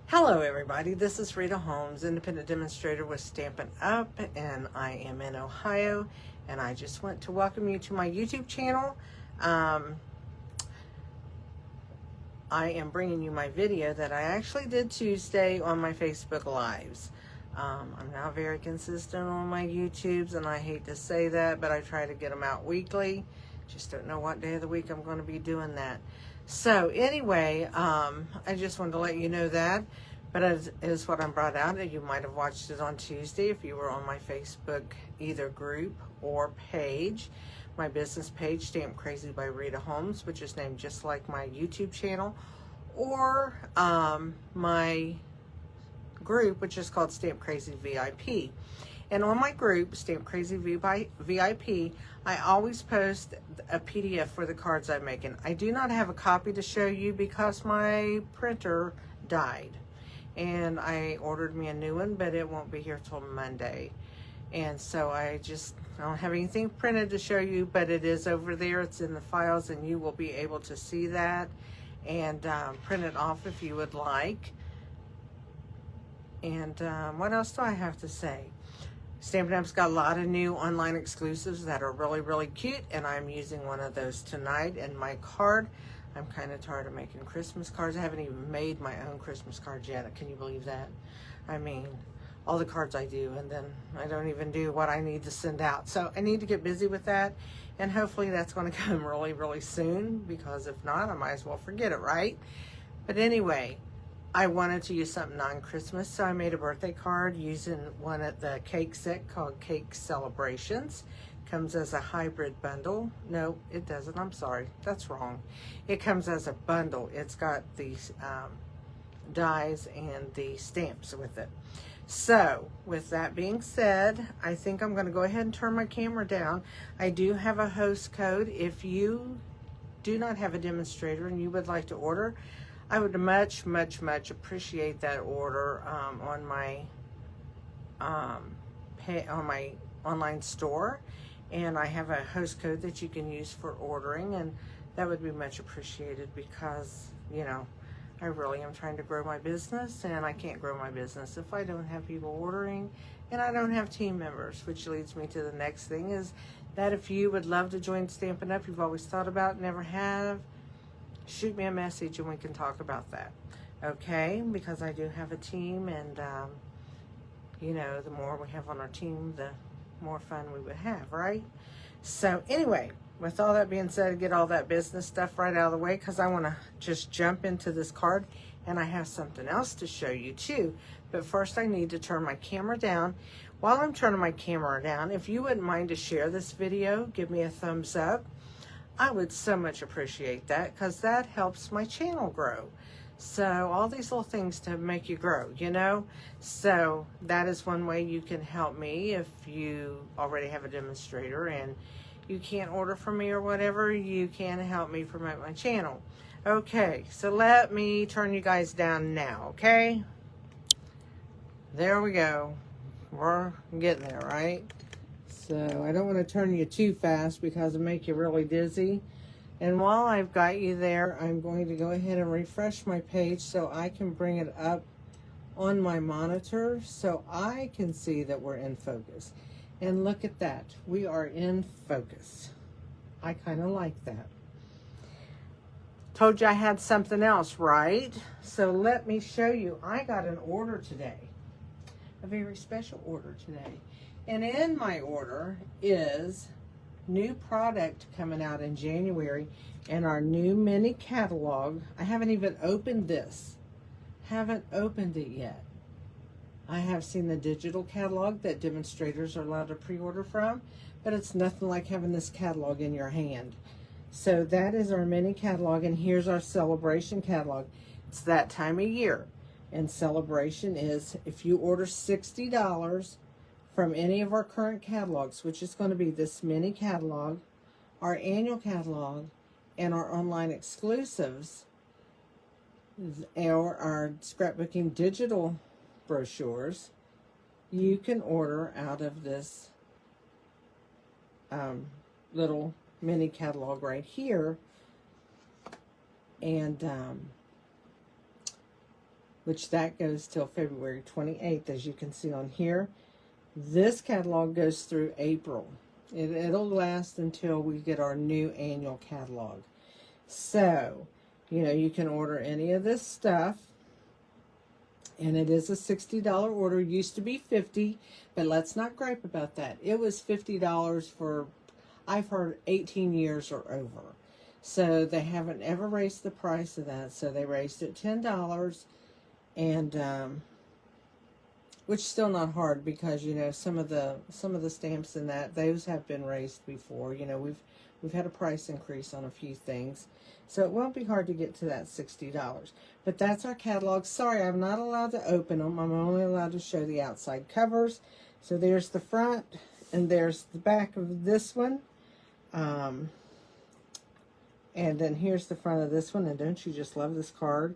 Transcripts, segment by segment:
Hello everybody, this is Rita Holmes, independent demonstrator with Stampin' Up, and I am in Ohio, and I just want to welcome you to my YouTube channel. I am bringing you my video that I actually did Tuesday on my Facebook Lives. I'm now very consistent on my YouTubes, and I hate to say that, but I try to get them out weekly. Just don't know what day of the week I'm going to be doing that. So anyway, I just wanted to let you know that, but it is what I'm brought out. You might have watched it on Tuesday if you were on my Facebook either group or page. My business page, Stamp Crazy by Rita Holmes, which is named just like my YouTube channel, or my group, which is called Stamp Crazy VIP. And on my group, Stamp Crazy VIP, I always post a PDF for the cards I'm making. I do not have a copy to show you because my printer died. And I ordered me a new one, but it won't be here till Monday. And so I don't have anything printed to show you, but it is over there. It's in the files, and you will be able to see that and print it off if you would like. And what else do I have to say? Stampin' Up's got a lot of new online exclusives that are really, really cute, and I'm using one of those tonight in my card. I'm kind of tired of making Christmas cards. I haven't even made my own Christmas cards yet. Can you believe that? I mean, all the cards I do, and then I don't even do what I need to send out. So I need to get busy with that, and hopefully that's going to come really, really soon, because if not, I might as well forget it, right? But anyway, I wanted to use something non-Christmas, so I made a birthday card using one of the cake set called Cake Celebrations. Comes as a hybrid bundle. No, it doesn't. I'm sorry. That's wrong. It comes as a bundle. It's got these dies and the stamps with it. So, with that being said, I think I'm going to go ahead and turn my camera down. I do have a host code. If you do not have a demonstrator and you would like to order, I would much, much, much appreciate that order on my online store, and I have a host code that you can use for ordering, and that would be much appreciated because, you know, I really am trying to grow my business, and I can't grow my business if I don't have people ordering, and I don't have team members, which leads me to the next thing is that if you would love to join Stampin' Up, you've always thought about, never have, shoot me a message and we can talk about that, okay? Because I do have a team, and you know, the more we have on our team, the more fun we would have, right? So anyway, with all that being said, get all that business stuff right out of the way, because I want to just jump into this card, and I have something else to show you too. But first I need to turn my camera down. While I'm turning my camera down, if you wouldn't mind to share this video, give me a thumbs up. I would so much appreciate that, because that helps my channel grow. So all these little things to make you grow, you know? So that is one way you can help me. If you already have a demonstrator and you can't order from me or whatever, you can help me promote my channel. Okay, so let me turn you guys down now, okay? There we go. We're getting there, right? So I don't want to turn you too fast because it'll make you really dizzy. And while I've got you there, I'm going to go ahead and refresh my page so I can bring it up on my monitor so I can see that we're in focus. And look at that. We are in focus. I kind of like that. Told you I had something else, right? So let me show you. I got an order today. A very special order today. And in my order is new product coming out in January, and our new mini catalog. I haven't even opened this. Haven't opened it yet. I have seen the digital catalog that demonstrators are allowed to pre-order from, but it's nothing like having this catalog in your hand. So that is our mini catalog, and here's our celebration catalog. It's that time of year, and celebration is if you order $60 from any of our current catalogs, which is going to be this mini catalog, our annual catalog, and our online exclusives, or our scrapbooking digital brochures, you can order out of this little mini catalog right here. And which that goes till February 28th, as you can see on here. This catalog goes through April. It'll last until we get our new annual catalog. So, you know, you can order any of this stuff. And it is a $60 order. Used to be $50, but let's not gripe about that. It was $50 for, I've heard, 18 years or over. So they haven't ever raised the price of that. So they raised it $10, and which is still not hard, because you know some of the stamps in that, those have been raised before. You know, we've had a price increase on a few things, so it won't be hard to get to that $60. But that's our catalog. Sorry, I'm not allowed to open them. I'm only allowed to show the outside covers. So there's the front, and there's the back of this one. And then here's the front of this one. And don't you just love this card?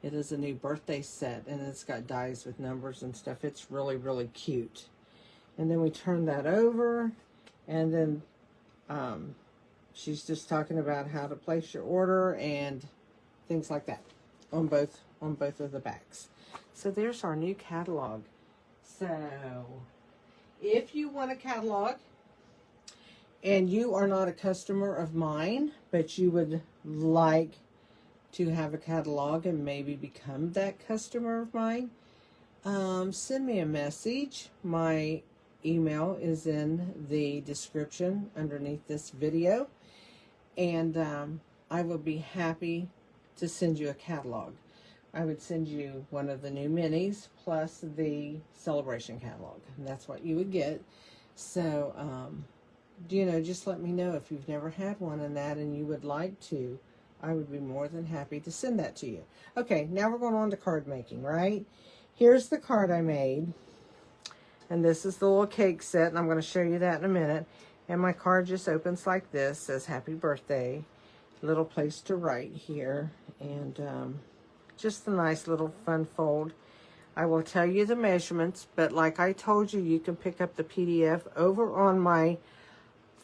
It is a new birthday set, and it's got dies with numbers and stuff. It's really, really cute. And then we turn that over, and then she's just talking about how to place your order and things like that on both of the backs. So there's our new catalog. So if you want a catalog and you are not a customer of mine, but you would like to have a catalog and maybe become that customer of mine, send me a message. My email is in the description underneath this video, and I will be happy to send you a catalog. I would send you one of the new minis plus the celebration catalog, and that's what you would get. So you know, just let me know if you've never had one in that and you would like to. I would be more than happy to send that to you. Okay, now we're going on to card making, right? Here's the card I made. And this is the little cake set, and I'm going to show you that in a minute. And my card just opens like this, says happy birthday. Little place to write here. And just a nice little fun fold. I will tell you the measurements, but like I told you, you can pick up the PDF over on my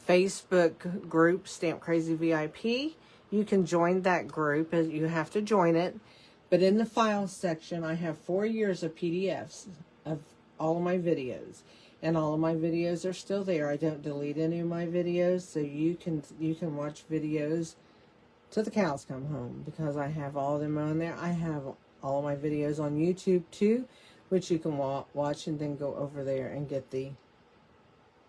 Facebook group, Stamp Crazy VIP. You can join that group, and you have to join it. But in the files section, I have 4 years of PDFs of all of my videos. And all of my videos are still there. I don't delete any of my videos, so you can watch videos till the cows come home, because I have all of them on there. I have all of my videos on YouTube too, which you can watch and then go over there and get the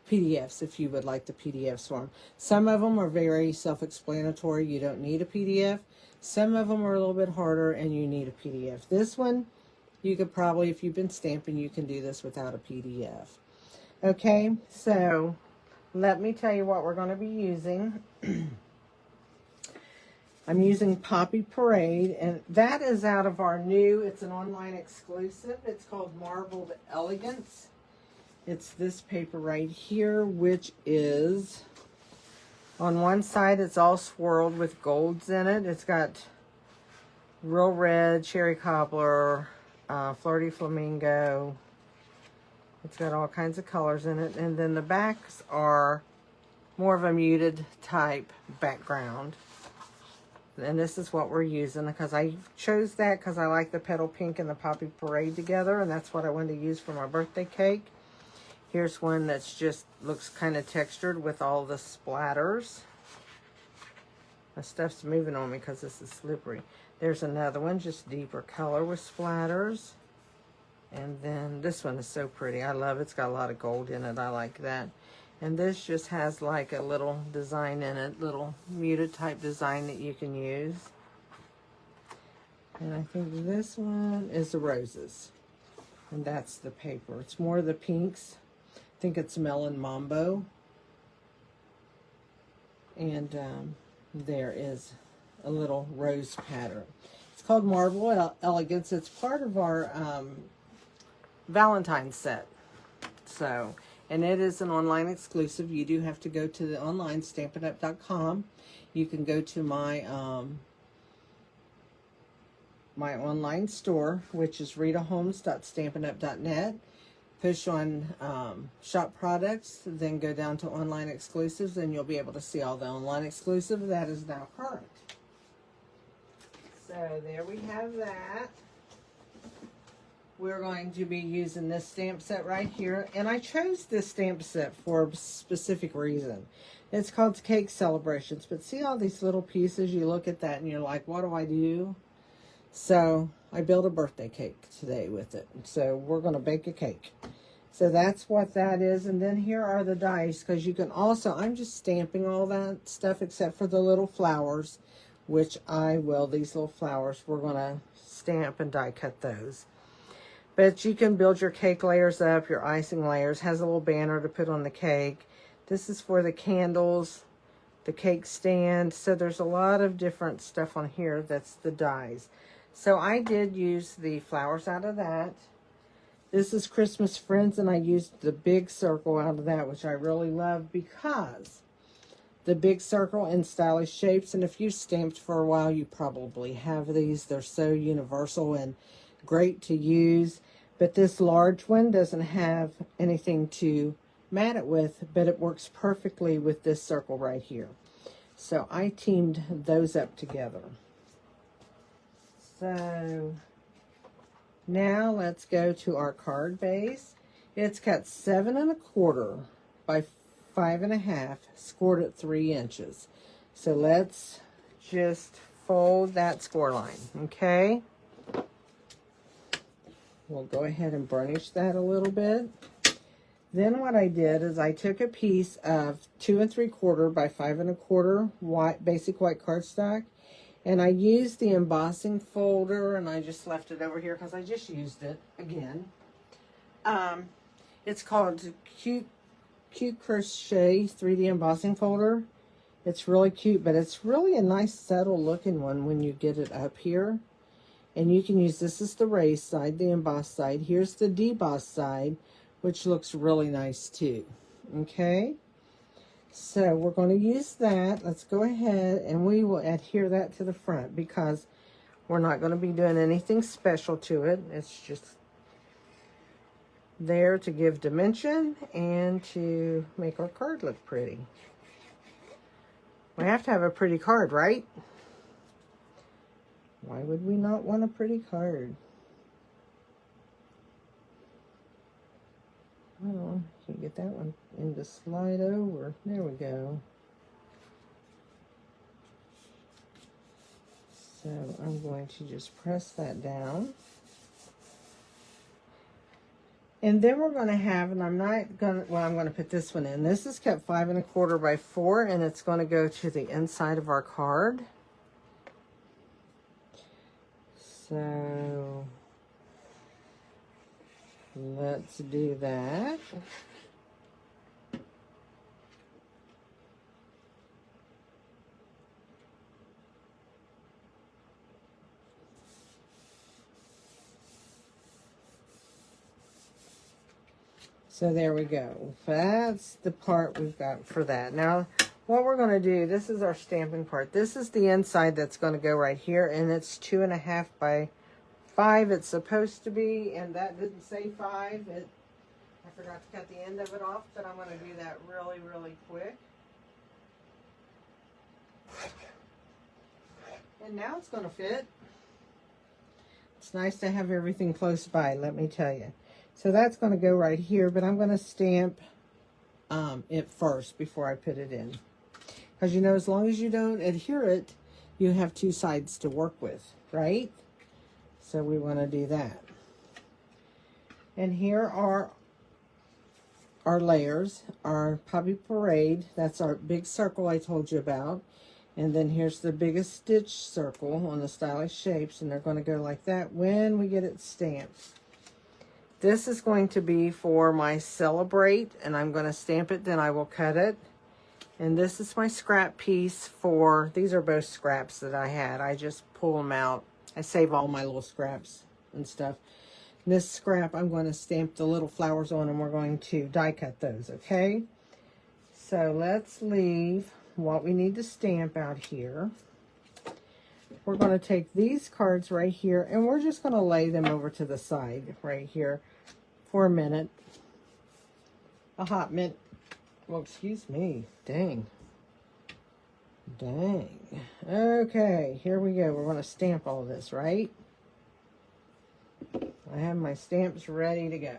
PDFs if you would like the PDFs for them. Some of them are very self-explanatory. You don't need a PDF. Some of them are a little bit harder and you need a PDF. This one, you could probably, if you've been stamping, you can do this without a PDF. Okay, so let me tell you what we're going to be using. I'm using Poppy Parade, and that is out of our new, it's an online exclusive. It's called Marbled Elegance. It's this paper right here, which is, on one side, it's all swirled with golds in it. It's got real red, cherry cobbler, flirty flamingo. It's got all kinds of colors in it. And then the backs are more of a muted type background. And this is what we're using, because I chose that because I like the petal pink and the Poppy Parade together, and that's what I wanted to use for my birthday cake. Here's one that's just looks kind of textured with all the splatters. My stuff's moving on me because this is slippery. There's another one, just deeper color with splatters. And then this one is so pretty. I love it. It's got a lot of gold in it. I like that. And this just has like a little design in it, little muted type design that you can use. And I think this one is the roses. And that's the paper. It's more of the pinks. I think it's Melon Mambo. And there is a little rose pattern. It's called Marble Elegance. It's part of our Valentine's set. So, and it is an online exclusive. You do have to go to the online stampitup.com. You can go to my my online store, which is ritaholmes.stampitup.net. Push on shop products, then go down to online exclusives, and you'll be able to see all the online exclusive that is now current. So there we have that. we're going to be using this stamp set right here. And I chose this stamp set for a specific reason. It's called Cake Celebrations. But see all these little pieces? You look at that and you're like, what do I do? So I built a birthday cake today with it. So we're going to bake a cake. So that's what that is. And then here are the dies, because you can also, I'm just stamping all that stuff except for the little flowers, which these little flowers, we're going to stamp and die cut those. But you can build your cake layers up, your icing layers. Has a little banner to put on the cake. This is for the candles, the cake stand. So there's a lot of different stuff on here. That's the dies. So I did use the flowers out of that. This is Christmas Friends, and I used the big circle out of that, which I really love because the big circle in stylish shapes. And if you stamped for a while, you probably have these. They're so universal and great to use. But this large one doesn't have anything to mat it with, but it works perfectly with this circle right here. So I teamed those up together. So now let's go to our card base. It's cut 7 1/4 by 5 1/2, scored at 3 inches. So let's just fold that score line, okay? We'll go ahead and burnish that a little bit. Then what I did is I took a piece of 2 3/4 by 5 1/4 white, basic white cardstock, and I used the embossing folder, and I just left it over here because I just used it again. It's called Cute Crochet 3D embossing folder. It's really cute, but it's really a nice subtle looking one when you get it up here. And you can use, this is the raised side, the embossed side. Here's the debossed side, which looks really nice too. Okay? So we're going to use that. Let's go ahead and we will adhere that to the front because we're not going to be doing anything special to it. It's just there to give dimension and to make our card look pretty. We have to have a pretty card, right? Why would we not want a pretty card? Well, can you get that one in the slide over? There we go. So I'm going to just press that down. And then we're going to have, and I'm not going to, well, I'm going to put this one in. This is cut 5 1/4 by 4, and it's going to go to the inside of our card. So let's do that. So there we go. That's the part we've got for that. Now, what we're going to do, this is our stamping part. This is the inside that's going to go right here, and it's 2 1/2 by 5 it's supposed to be, and that didn't say 5. I forgot to cut the end of it off, but I'm going to do that really, really quick. And now it's going to fit. It's nice to have everything close by, let me tell you. So that's going to go right here, but I'm going to stamp it first before I put it in. Because, you know, as long as you don't adhere it, you have 2 sides to work with, right? So we want to do that. And here are our layers, our Poppy Parade. That's our big circle I told you about. And then here's the biggest stitch circle on the stylish shapes, and they're going to go like that when we get it stamped. This is going to be for my Celebrate, and I'm going to stamp it, then I will cut it. And this is my scrap piece for, these are both scraps that I had. I just pull them out. I save all my little scraps and stuff. And this scrap, I'm going to stamp the little flowers on, and we're going to die cut those, okay? So let's leave what we need to stamp out here. We're going to take these cards right here, and we're just going to lay them over to the side right here for a minute. A hot minute. Well, excuse me. Dang. Dang. Okay, here we go. We're going to stamp all this, right? I have my stamps ready to go.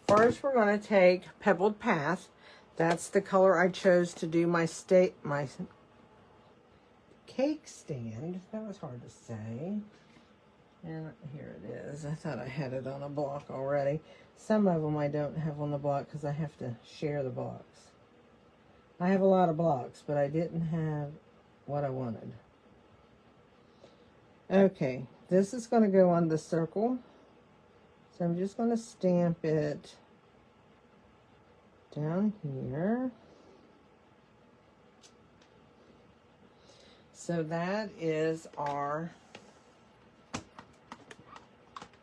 First, we're going to take Pebbled Path. That's the color I chose to do my cake stand. That was hard to say. And here it is. I thought I had it on a block already. Some of them I don't have on the block because I have to share the blocks. I have a lot of blocks, but I didn't have what I wanted. Okay, this is going to go on the circle. So I'm just going to stamp it down here. So that is our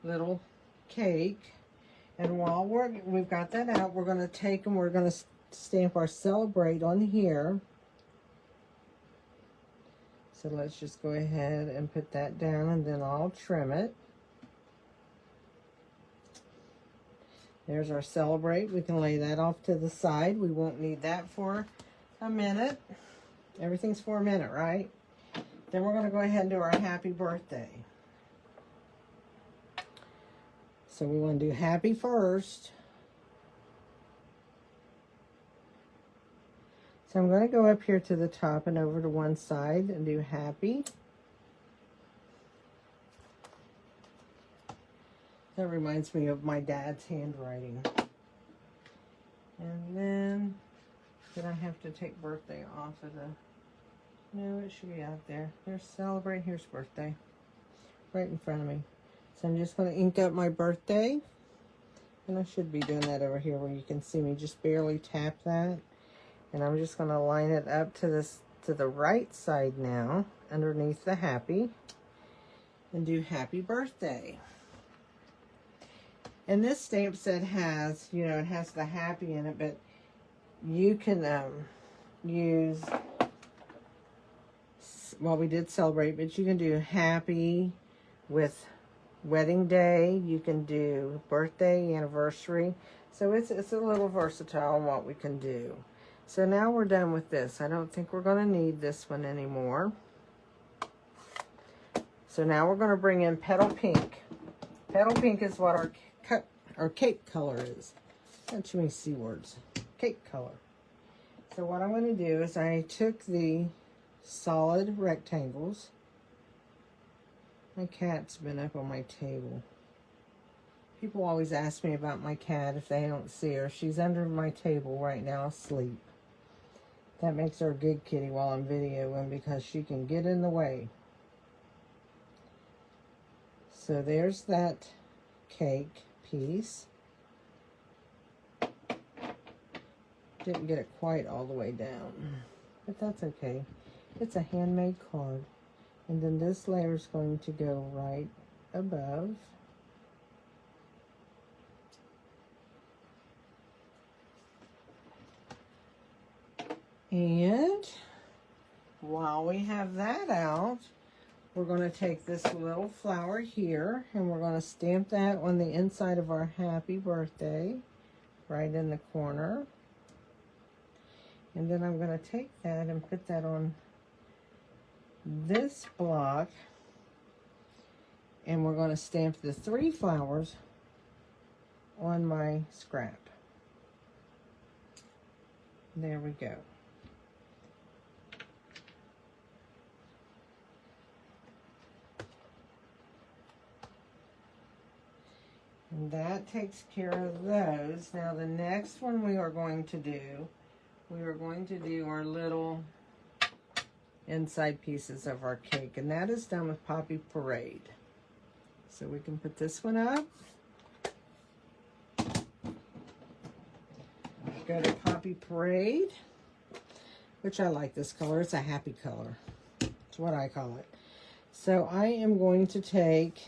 little cake. And while we've got that out, we're going to take and we're going to stamp our Celebrate on here. So let's just go ahead and put that down, and then I'll trim it. There's our Celebrate. We can lay that off to the side. We won't need that for a minute. Everything's for a minute, right? Then we're going to go ahead and do our Happy Birthday. So we want to do Happy first. So I'm going to go up here to the top and over to one side and do Happy. That reminds me of my dad's handwriting. And then I have to take Birthday off of the... No, it should be out there. There's Celebrate, here's Birthday. Right in front of me. So I'm just going to ink up my birthday. And I should be doing that over here where you can see me just barely tap that. And I'm just going to line it up to the right side now, underneath the Happy. And do Happy Birthday. And this stamp set has, you know, it has the Happy in it, but you can use, well, we did Celebrate, but you can do Happy with Wedding Day. You can do Birthday, Anniversary. So it's a little versatile in what we can do. So now we're done with this. I don't think we're going to need this one anymore. So now we're going to bring in Petal Pink. Petal Pink is what our cake color is. Not too many C words. Cake color. So what I'm going to do is I took the solid rectangles. My cat's been up on my table. People always ask me about my cat if they don't see her. She's under my table right now asleep. That makes her a good kitty while I'm videoing because she can get in the way. So there's that cake piece. Didn't get it quite all the way down, but that's okay. It's a handmade card. And then this layer is going to go right above. And while we have that out, we're going to take this little flower here and we're going to stamp that on the inside of our Happy Birthday, right in the corner. And then I'm going to take that and put that on this block, and we're going to stamp the 3 flowers on my scrap. There we go. And that takes care of those. Now the next one we are going to do our little inside pieces of our cake, and that is done with Poppy Parade. So we can put this one up. Go to Poppy Parade, which I like this color. It's a happy color. It's what I call it. So I am going to take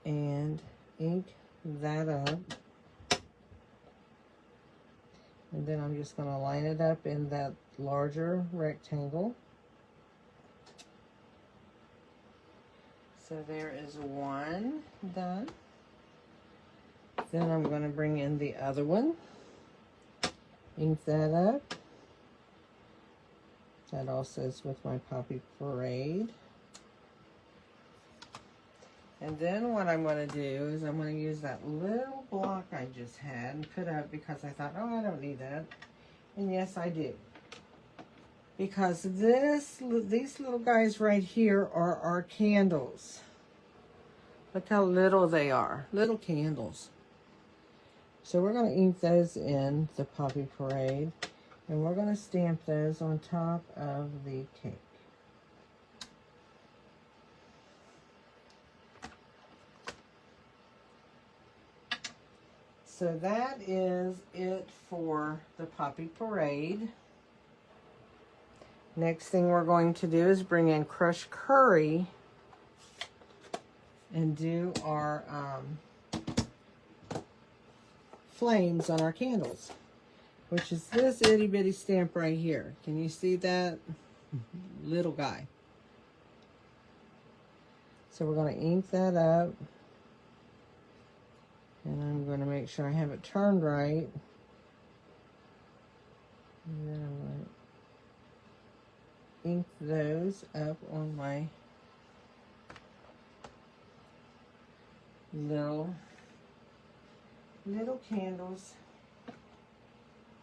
and ink that up. And then I'm just going to line it up in that larger rectangle. So there is one done. Then I'm going to bring in the other one. Ink that up. That also is with my Poppy Parade. And then what I'm going to do is I'm going to use that little block I just had and put up because I thought, oh, I don't need that. And yes, I do. Because these little guys right here are our candles. Look how little they are. Little candles. So we're going to ink those in the Poppy Parade. And we're going to stamp those on top of the cake. So that is it for the Poppy Parade. Next thing we're going to do is bring in crushed curry and do our flames on our candles, which is this itty bitty stamp right here. Can you see that? Little guy. So we're going to ink that up. And I'm going to make sure I have it turned right. And then I'm going to ink those up on my little candles.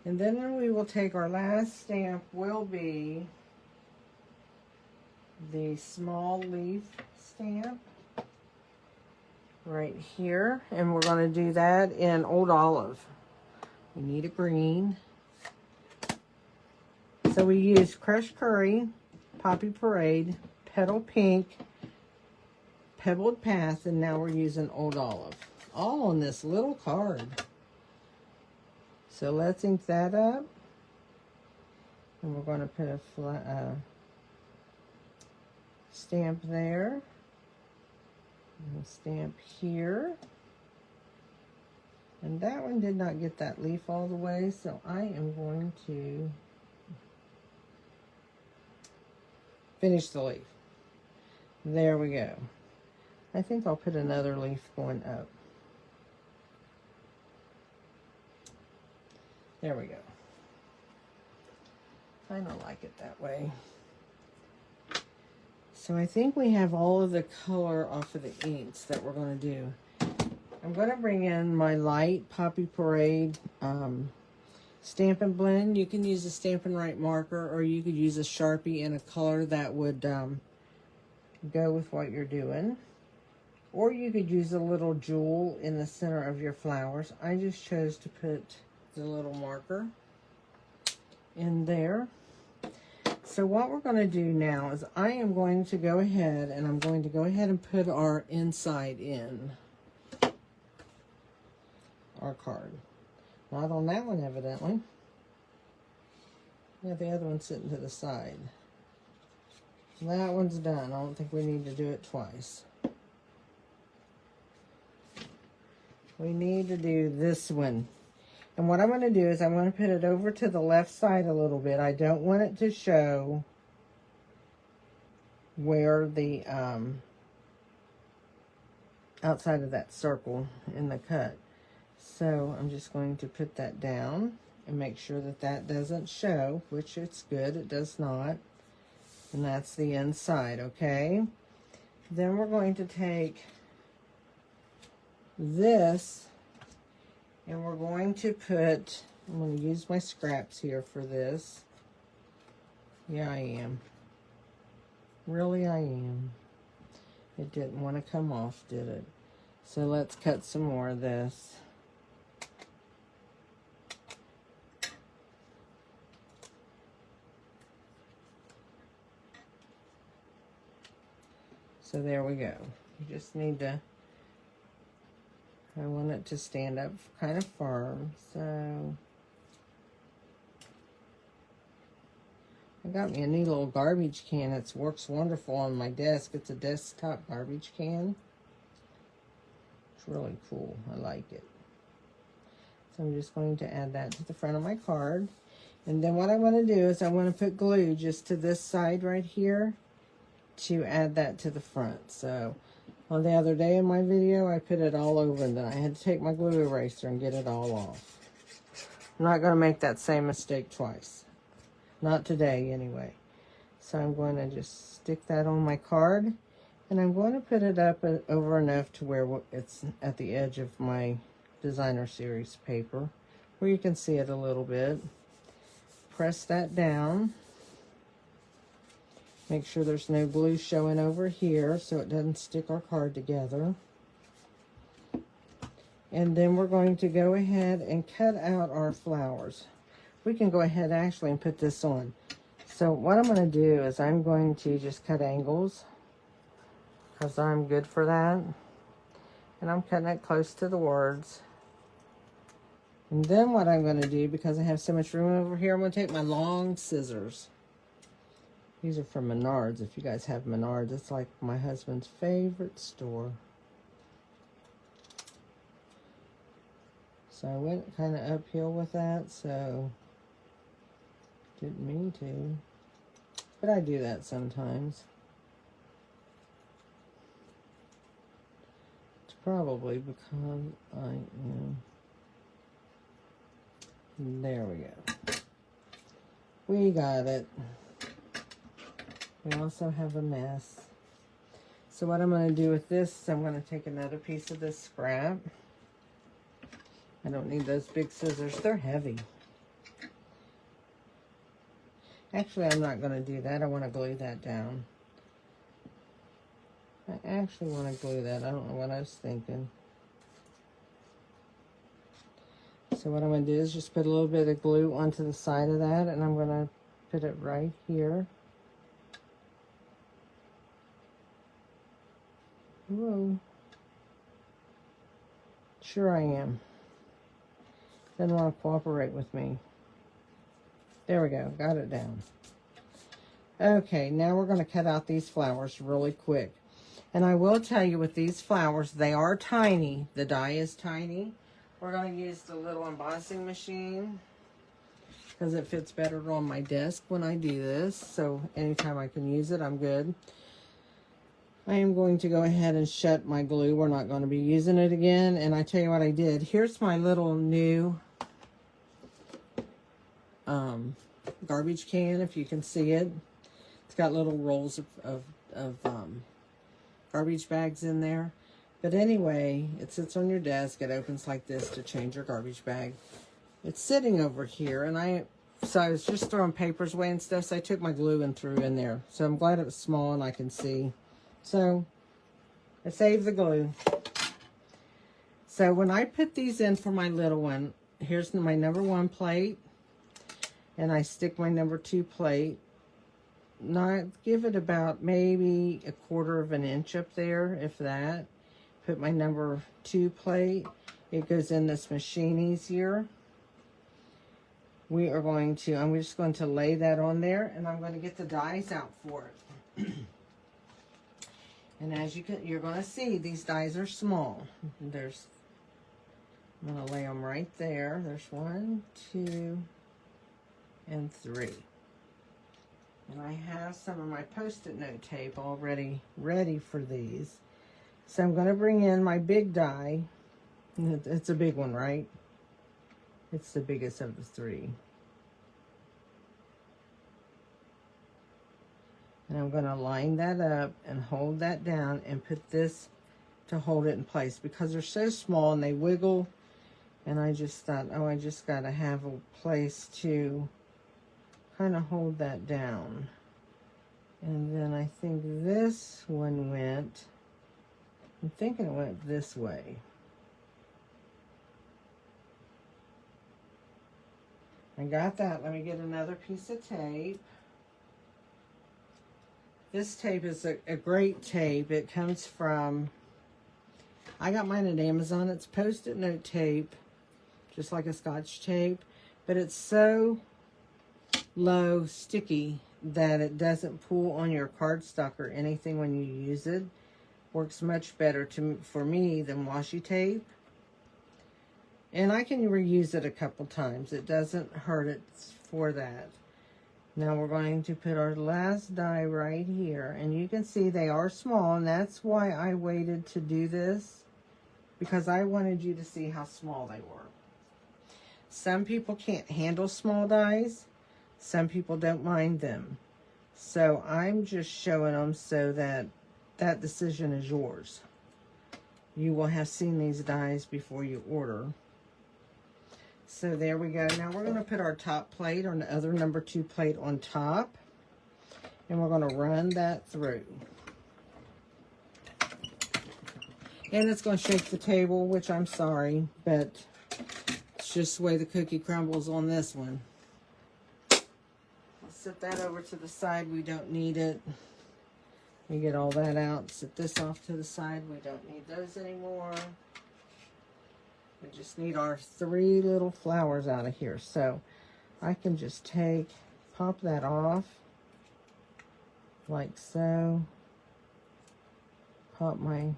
And then we will take our last stamp, will be the small leaf stamp right here, and we're going to do that in Old Olive. We need a green. So we use crushed curry, Poppy Parade, Petal Pink, Pebbled Path, and now we're using Old Olive. All on this little card. So let's ink that up. And we're going to put a stamp there. And a stamp here. And that one did not get that leaf all the way, so I am going to finish the leaf. There we go. I think I'll put another leaf going up. There we go. I don't like it that way. So I think we have all of the color off of the inks that we're going to do. I'm going to bring in my light Poppy Parade Stampin' Blend. You can use a Stampin' Right marker, or you could use a Sharpie in a color that would go with what you're doing. Or you could use a little jewel in the center of your flowers. I just chose to put the little marker in there. So what we're going to do now is I am going to go ahead and put our inside in our card. Not on that one, evidently. Yeah, the other one's sitting to the side. That one's done. I don't think we need to do it twice. We need to do this one. And what I'm going to do is I'm going to put it over to the left side a little bit. I don't want it to show where the outside of that circle in the cut. So I'm just going to put that down and make sure that that doesn't show, which it's good, it does not. And that's the inside, okay? Then we're going to take this and we're going to put, I'm going to use my scraps here for this. Yeah, I am. Really, I am. It didn't want to come off, did it? So let's cut some more of this. So there we go. You just need to, I want it to stand up kind of firm. So I got me a new little garbage can that works wonderful on my desk. It's a desktop garbage can. It's really cool. I like it. So I'm just going to add that to the front of my card. And then what I want to do is I want to put glue just to this side right here to add that to the front. So on the other day in my video, I put it all over and then I had to take my glue eraser and get it all off. I'm not going to make that same mistake twice. Not today, anyway. So I'm going to just stick that on my card. And I'm going to put it up over enough to where it's at the edge of my designer series paper, where you can see it a little bit. Press that down. Make sure there's no glue showing over here so it doesn't stick our card together. And then we're going to go ahead and cut out our flowers. We can go ahead actually and put this on. So what I'm going to do is I'm going to just cut angles, because I'm good for that. And I'm cutting it close to the words. And then what I'm going to do, because I have so much room over here, I'm going to take my long scissors. These are from Menards. If you guys have Menards, it's like my husband's favorite store. So I went kind of uphill with that, so didn't mean to. But I do that sometimes. It's probably because I am... There we go. We got it. We also have a mess. So what I'm going to do with this, I'm going to take another piece of this scrap. I don't need those big scissors. They're heavy. Actually, I'm not going to do that. I want to glue that down. I actually want to glue that. I don't know what I was thinking. So what I'm going to do is just put a little bit of glue onto the side of that, and I'm going to put it right here. Whoa. Sure I am. Doesn't want to cooperate with me. There we go. Got it down. Okay, now we're going to cut out these flowers really quick. And I will tell you with these flowers, they are tiny. The die is tiny. We're going to use the little embossing machine because it fits better on my desk when I do this. So anytime I can use it, I'm good. I am going to go ahead and shut my glue. We're not going to be using it again. And I tell you what I did. Here's my little new garbage can, if you can see it. It's got little rolls of garbage bags in there. But anyway, it sits on your desk. It opens like this to change your garbage bag. It's sitting over here, and so I was just throwing papers away and stuff, so I took my glue and threw in there. So I'm glad it was small and I can see. So I saved the glue. So when I put these in for my little one, here's my number 1 plate, and I stick my number 2 plate. Not give it about maybe 1/4 of an inch up there, if that. Put my number 2 plate. It goes in this machine easier. I'm just going to lay that on there, and I'm going to get the dies out for it. And as you're going to see, these dies are small. I'm going to lay them right there. There's 1, 2, and 3. And I have some of my Post-it note tape already ready for these. So I'm going to bring in my big die. It's a big one, right? It's the biggest of the 3. And I'm going to line that up and hold that down and put this to hold it in place, because they're so small and they wiggle. And I just thought, oh, I just got to have a place to kind of hold that down. And then I think this one went, I'm thinking it went this way. I got that. Let me get another piece of tape. This tape is a great tape. It comes from, I got mine at Amazon. It's Post-it note tape, just like a Scotch tape, but it's so low sticky that it doesn't pull on your cardstock or anything when you use it. Works much better for me than washi tape. And I can reuse it a couple times. It doesn't hurt it for that. Now we're going to put our last die right here. And you can see they are small, and that's why I waited to do this, because I wanted you to see how small they were. Some people can't handle small dies. Some people don't mind them. So I'm just showing them so that that decision is yours. You will have seen these dies before you order. So there we go. Now we're going to put our top plate on the other number 2 plate on top. And we're going to run that through. And it's going to shake the table, which I'm sorry, but it's just the way the cookie crumbles on this one. I'll set that over to the side. We don't need it. We get all that out. Set this off to the side. We don't need those anymore. We just need our 3 little flowers out of here. So I can just pop that off like so. Pop my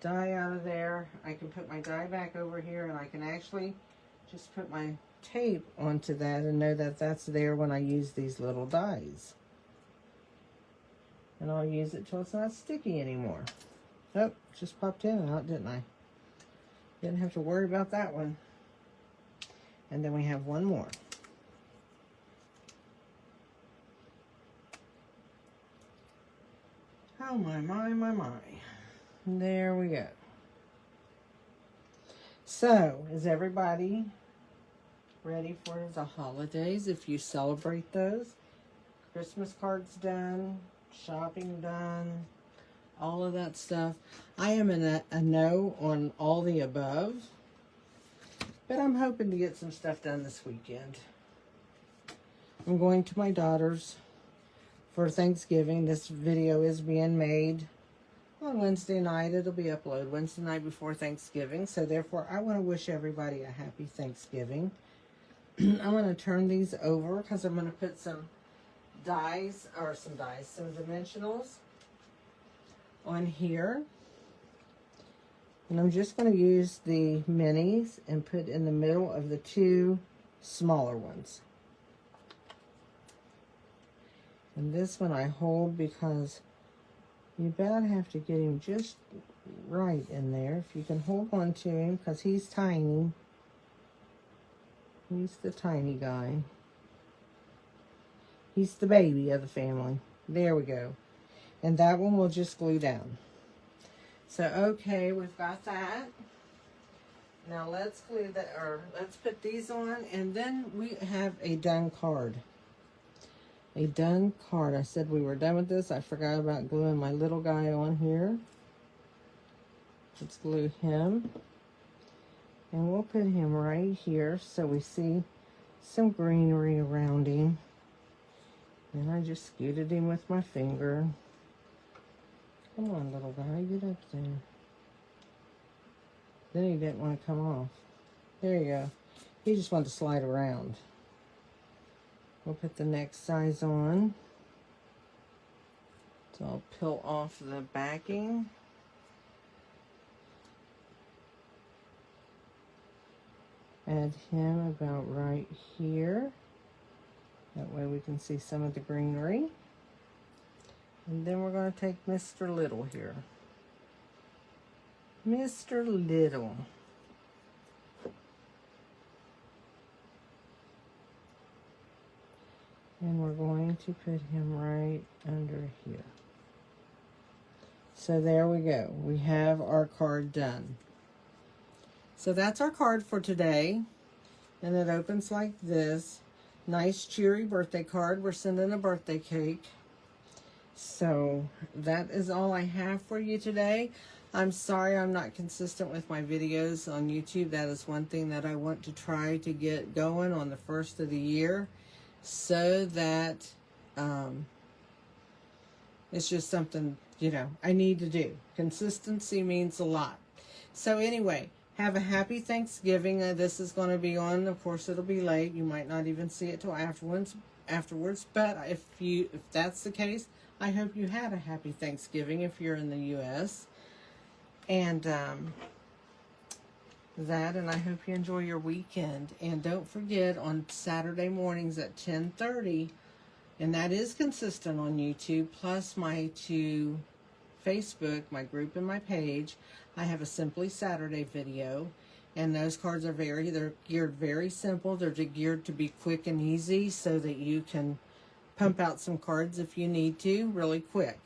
die out of there. I can put my die back over here, and I can actually just put my tape onto that and know that that's there when I use these little dies. And I'll use it till it's not sticky anymore. Oh, just popped in and out, didn't I? Didn't have to worry about that one. And then we have one more. Oh my, my, my, my. There we go. So, is everybody ready for the holidays? If you celebrate those, Christmas cards done, shopping done, all of that stuff. I am in a no on all the above, but I'm hoping to get some stuff done this weekend. I'm going to my daughter's for Thanksgiving. This video is being made on Wednesday night. It'll be uploaded Wednesday night before Thanksgiving, so therefore I want to wish everybody a happy Thanksgiving. I'm going to turn these over because I'm going to put some some dimensionals on here. And I'm just going to use the minis and put in the middle of the 2 smaller ones. And this one I hold because you about have to get him just right in there. If you can hold on to him, because he's tiny. He's the tiny guy. He's the baby of the family. There we go. And that one will just glue down. So, okay, we've got that. Now let's glue that, or let's put these on, and then we have a done card. A done card. I said we were done with this. I forgot about gluing my little guy on here. Let's glue him. And we'll put him right here so we see some greenery around him. And I just scooted him with my finger. Come on, little guy, get up there. Then he didn't want to come off. There you go. He just wanted to slide around. We'll put the next size on. So I'll peel off the backing. Add him about right here. That way we can see some of the greenery. And then we're going to take Mr. Little here. Mr. Little. And we're going to put him right under here. So there we go. We have our card done. So that's our card for today. And it opens like this. Nice cheery birthday card. We're sending a birthday cake. So that is all I have for you today. I'm sorry I'm not consistent with my videos on YouTube. That is one thing that I want to try to get going on the first of the year, so that it's just something, you know, I need to do. Consistency means a lot. So anyway, have a happy Thanksgiving. This is going to be on, of course, it'll be late. You might not even see it till afterwards. But if that's the case, I hope you had a happy Thanksgiving if you're in the U.S. And and I hope you enjoy your weekend. And don't forget, on Saturday mornings at 10:30, and that is consistent on YouTube, plus my 2 Facebook, my group and my page, I have a Simply Saturday video. And those cards are they're geared very simple. They're geared to be quick and easy so that you can pump out some cards if you need to, really quick.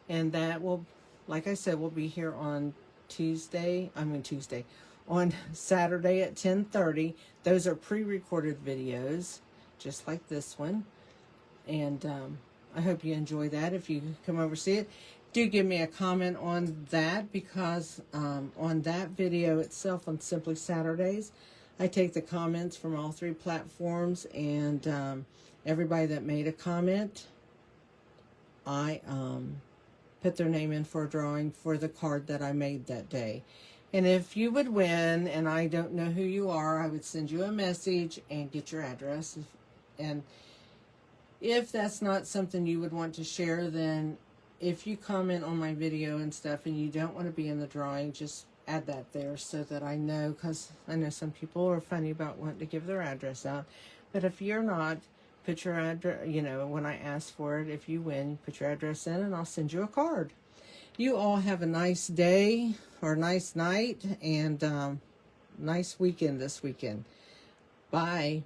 And that will, like I said, will be here on on Saturday at 10:30. Those are pre-recorded videos, just like this one. And I hope you enjoy that. If you come over see it, do give me a comment on that, because on that video itself on Simply Saturdays, I take the comments from all 3 platforms, and everybody that made a comment, I put their name in for a drawing for the card that I made that day. And if you would win, and I don't know who you are, I would send you a message and get your address. And if that's not something you would want to share, then if you comment on my video and stuff and you don't want to be in the drawing, just add that there so that I know, because I know some people are funny about wanting to give their address out. But if you're not, put your address, when I ask for it, if you win, put your address in and I'll send you a card. You all have a nice day or nice night, and nice weekend this weekend. Bye.